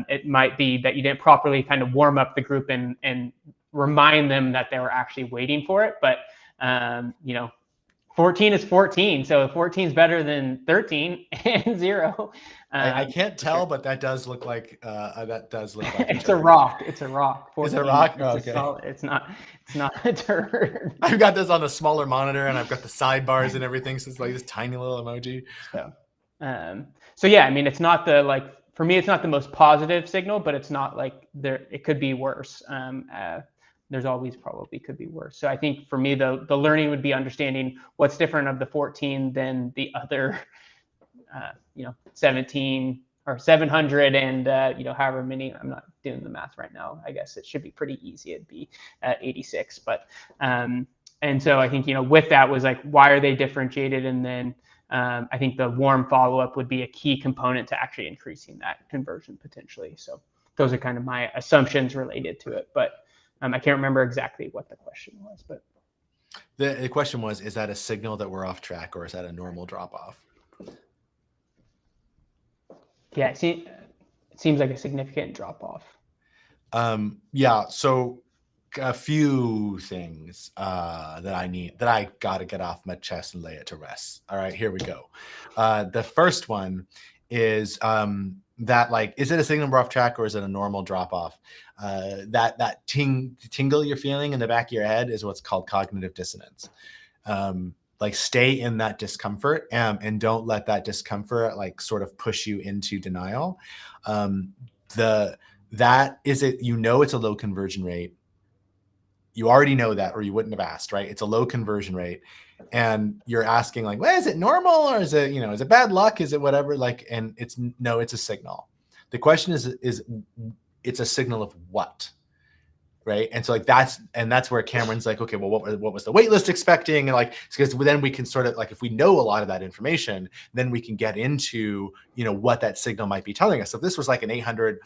Speaker 1: It might be that you didn't properly kind of warm up the group and remind them that they were actually waiting for it, but 14 is 14, so 14 is better than 13 and 0.
Speaker 2: I can't tell, but that does look like
Speaker 1: it's a rock. It's a rock.
Speaker 2: 14, it's a rock.
Speaker 1: Oh, okay. Solid, it's not a turd.
Speaker 2: I've got this on the smaller monitor, and I've got the sidebars and everything, so it's like this tiny little emoji.
Speaker 1: So yeah, I mean, it's not for me, it's not the most positive signal, but it's not like it could be worse. There's always probably could be worse. So I think for me, the learning would be understanding what's different of the 14 than the other, 17 or 700 and, however many. I'm not doing the math right now. I guess it should be pretty easy. It'd be 86. But, and so I think, with that was like, why are they differentiated? And then I think the warm follow-up would be a key component to actually increasing that conversion potentially. So those are kind of my assumptions related to it. But I can't remember exactly what the question was, but
Speaker 2: the question was, is that a signal that we're off track, or is that a normal drop off?
Speaker 1: Yeah, it seems like a significant drop off.
Speaker 2: Yeah, so a few things that I got to get off my chest and lay it to rest. All right, here we go. The first one is that, like, is it a signal we're off track, or is it a normal drop off? That tingle you're feeling in the back of your head is what's called cognitive dissonance. Like, stay in that discomfort and don't let that discomfort like sort of push you into denial. That is it. It's a low conversion rate. You already know that, or you wouldn't have asked, right? It's a low conversion rate, and you're asking like, well, is it normal, or is it, is it bad luck? Is it whatever? Like, and it's a signal. The question is it's a signal of what? Right. And so like that's where Cameron's like, okay, well, what was the wait list expecting? And like, because then we can sort of like, if we know a lot of that information, then we can get into, what that signal might be telling us. So if this was like an 800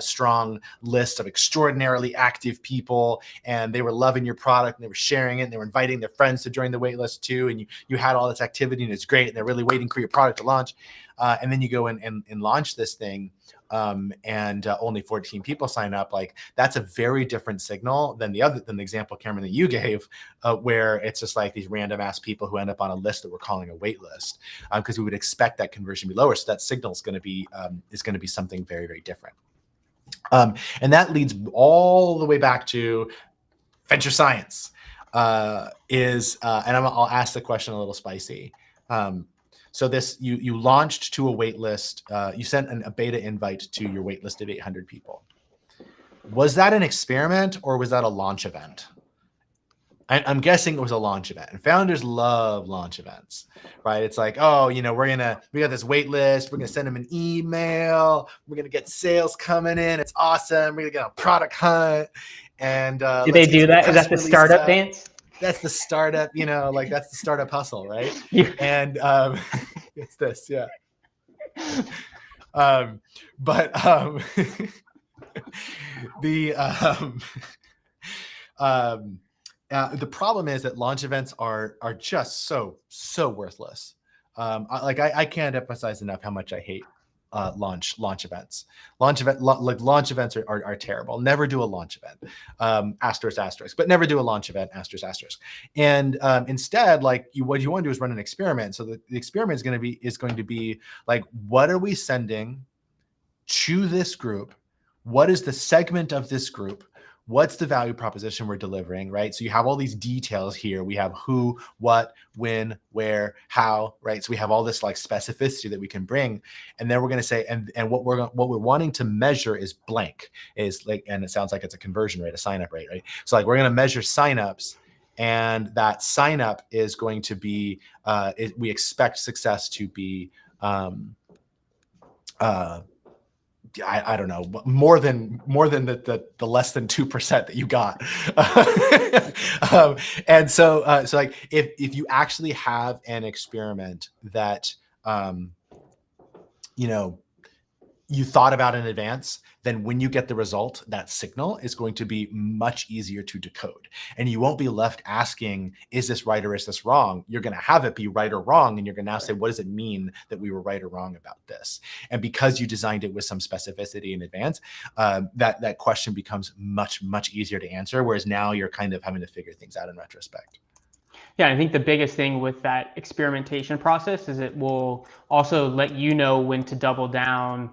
Speaker 2: strong list of extraordinarily active people, and they were loving your product and they were sharing it and they were inviting their friends to join the wait list too, and you had all this activity and it's great, and they're really waiting for your product to launch. And then you go in and launch this thing, and only 14 people sign up. Like, that's a very different signal than the example, Cameron, that you gave, where it's just like these random ass people who end up on a list that we're calling a wait list, because we would expect that conversion to be lower. So that signal is going to be something very, very different. And that leads all the way back to venture science. And I'll ask the question a little spicy. So this, you launched to a wait list. You sent a beta invite to your wait list of 800 people. Was that an experiment, or was that a launch event? I'm guessing it was a launch event, and founders love launch events, right? It's like, oh, we got this wait list. We're going to send them an email. We're going to get sales coming in. It's awesome. We're going to get a product hunt. And
Speaker 1: do they do that? Is that the startup dance?
Speaker 2: That's the startup, that's the startup hustle, right?
Speaker 1: Yeah.
Speaker 2: And it's this, yeah. The problem is that launch events are just so worthless. I can't emphasize enough how much I hate launch events. Launch events are terrible. Never do a launch event. Asterisk. But never do a launch event. Asterisk. And instead, what you want to do is run an experiment. So the experiment is going to be like, what are we sending to this group? What is the segment of this group? what's the value proposition we're delivering, right? So you have all these details here. We have who, what, when, where, how, right? So we have all this like specificity that we can bring, and then we're going to say, and what we're wanting to measure is blank, is like, and it sounds like it's a conversion rate, a sign up rate, right? So like we're going to measure signups, and that sign up is going to be, we expect success to be, I don't know, more than the less than 2% that you got. And so like if you actually have an experiment that you thought about in advance, then when you get the result, that signal is going to be much easier to decode. And you won't be left asking, is this right or is this wrong? You're going to have it be right or wrong. And you're going to now say, what does it mean that we were right or wrong about this? And because you designed it with some specificity in advance, that question becomes much, much easier to answer. Whereas now you're kind of having to figure things out in retrospect.
Speaker 1: Yeah, I think the biggest thing with that experimentation process is it will also let you know when to double down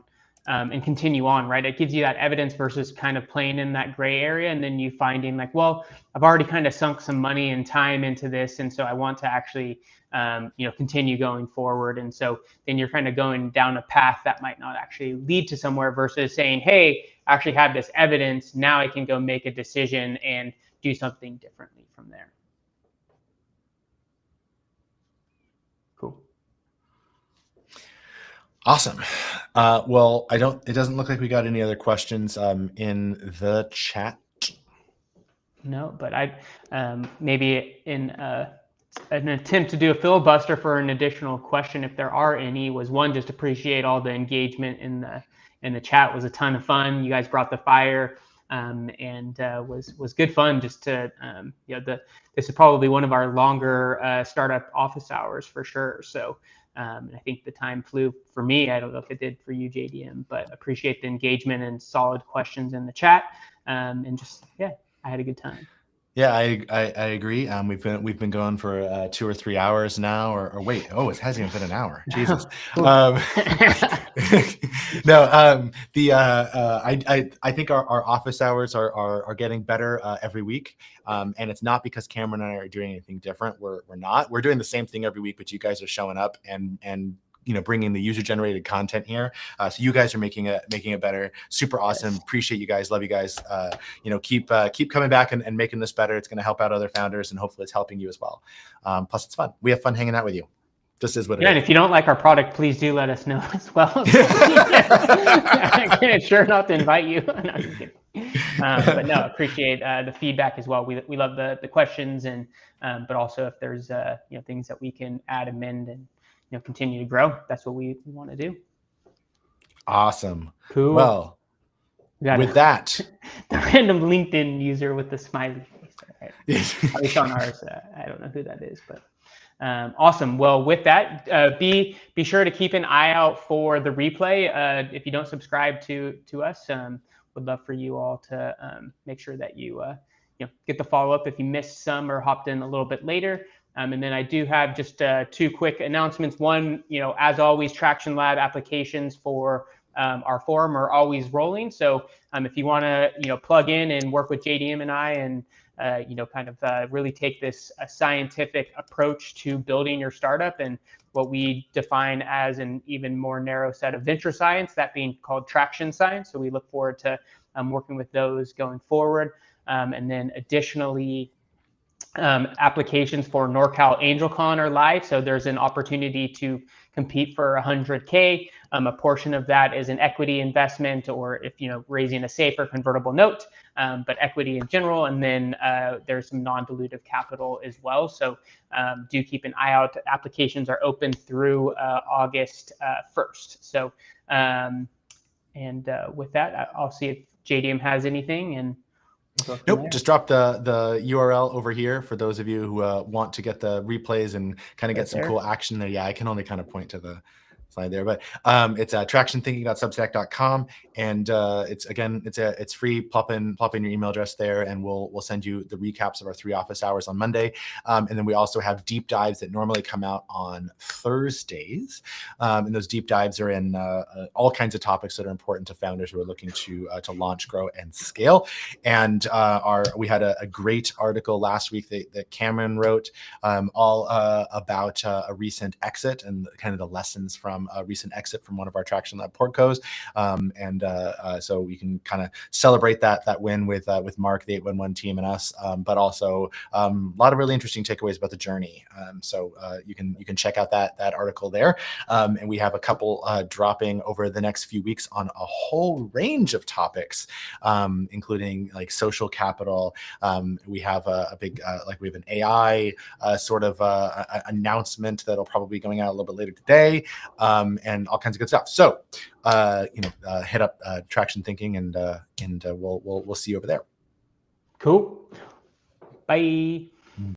Speaker 1: and continue on, right? It gives you that evidence versus kind of playing in that gray area, and then you finding like, well, I've already kind of sunk some money and time into this, and so I want to actually, continue going forward. And so then you're kind of going down a path that might not actually lead to somewhere, versus saying, hey, I actually have this evidence, now I can go make a decision and do something differently from there. Cool.
Speaker 2: Awesome. Well, it doesn't look like we got any other questions in the chat.
Speaker 1: No, but I maybe in an attempt to do a filibuster for an additional question, if there are any, was one, just appreciate all the engagement in the chat. It was a ton of fun. You guys brought the fire, and was good fun. Just to this is probably one of our longer startup office hours for sure. So. And I think the time flew for me. I don't know if it did for you, JDM, but appreciate the engagement and solid questions in the chat. And just, yeah, I had a good time.
Speaker 2: Yeah, I agree. We've been going for 2 or 3 hours now, or wait, it hasn't even been an hour. Jesus. I think our office hours are getting better every week, and it's not because Cameron and I are doing anything different. We're not. We're doing the same thing every week, but you guys are showing up and bringing the user-generated content here. So you guys are making it better. Super awesome. Yes. Appreciate you guys. Love you guys. Keep coming back and making this better. It's going to help out other founders, and hopefully it's helping you as well. Plus it's fun. We have fun hanging out with you. This is what it is.
Speaker 1: And if you don't like our product, please do let us know as well. Sure enough to invite you. But no, appreciate the feedback as well. We love the questions, and but also if there's things that we can add, amend, and continue to grow. That's what we want to do.
Speaker 2: Awesome.
Speaker 1: Cool.
Speaker 2: Well, with that,
Speaker 1: the random LinkedIn user with the smiley face. Right? At least on ours, I don't know who that is, but awesome. Well, with that, be sure to keep an eye out for the replay. If you don't subscribe to us, would love for you all to make sure that you get the follow up if you missed some or hopped in a little bit later. And then I do have just 2 quick announcements. One, as always, Traction Lab applications for our forum are always rolling. So if you want to, plug in and work with JDM and I, and really take this scientific approach to building your startup, and what we define as an even more narrow set of venture science, that being called traction science. So we look forward to working with those going forward. And then additionally, applications for NorCal AngelCon are live. So there's an opportunity to compete for $100K. A portion of that is an equity investment, or if raising a safer convertible note, but equity in general. And then there's some non-dilutive capital as well. So do keep an eye out. Applications are open through August 1st. So with that, I'll see if JDM has anything. And
Speaker 2: nope, just drop the URL over here for those of you who want to get the replays and kind of get some cool action there. Yeah, I can only kind of point to the slide there, but it's tractionthinking.substack.com, and it's free. Plop in your email address there, and we'll send you the recaps of our 3 office hours on Monday, and then we also have deep dives that normally come out on Thursdays, and those deep dives are in all kinds of topics that are important to founders who are looking to launch, grow, and scale. And we had a great article last week that Cameron wrote, all about a recent exit and kind of the lessons from a recent exit from one of our Traction Lab portcos. So we can kind of celebrate that win with Mark, the 811 team, and us, but also a lot of really interesting takeaways about the journey. So you can check out that article there. And we have a couple dropping over the next few weeks on a whole range of topics, including like social capital. We have a big, we have an AI sort of announcement that'll probably be going out a little bit later today, and all kinds of good stuff. So, hit up Traction Thinking, and we'll see you over there.
Speaker 1: Cool. Bye.